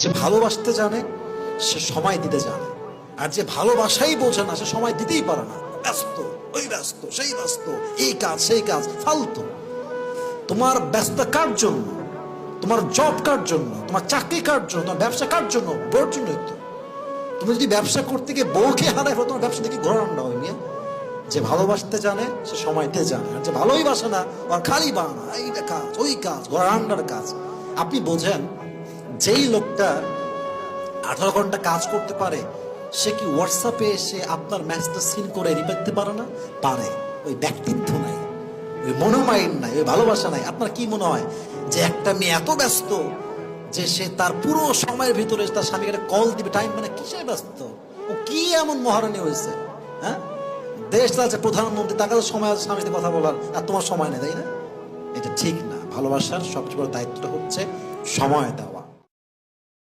যে ভালোবাসতে জানে সে সময় দিতে জানে, আর যে ভালোবাসাই বোঝে না সে সময় দিতেই পারে না। ব্যস্ত, ওই ব্যস্ত, সেই ব্যস্ত, এই কাজ সেই কাজ, ফালতু। তোমার ব্যস্ত কার জন্য? তোমার জব কার জন্য? তোমার চাকরি কার জন্য? তোমার ব্যবসা কার জন্য? বউর জন্যই তো। তুমি যদি ব্যবসা করতে গিয়ে বউকে হারাই ফেলো, তোমার ব্যবসা দেখি ঘোরানো হবে মিয়া। যে ভালোবাসতে জানে সে সময় দিতে জানে, আর যে ভালোই বাসে না ওর খালি বানা, এইটা কাজ ওই কাজ, ঘোরান্ডার কাজ। আপনি বোঝেন যেই লোকটা 18 ঘন্টা কাজ করতে পারে সে কি হোয়াটসঅ্যাপে এসে আপনার ম্যাচটা সিন করে রিপ্লাই দিতে পারে না? পারে। ওই ব্যক্তিত্ব নাই, ওই মনোমাইন্ড নাই, ওই ভালোবাসা নাই। আপনার কি মনে হয় যে একটা মেয়ে এত ব্যস্ত যে সে তার পুরো সময়ের ভিতরে তার স্বামীকে কল দিবে? টাইম মানে কিসে ব্যস্ত? ও কি এমন মহারানী হয়েছে? হ্যাঁ, দেশ আছে প্রধানমন্ত্রী, তার কাছে সময় আছে স্বামীর সাথে কথা বলার, আর তোমার সময় নেই, তাই না? এটা ঠিক না। ভালোবাসার সবচেয়ে বড় দায়িত্বটা হচ্ছে সময় দেওয়া।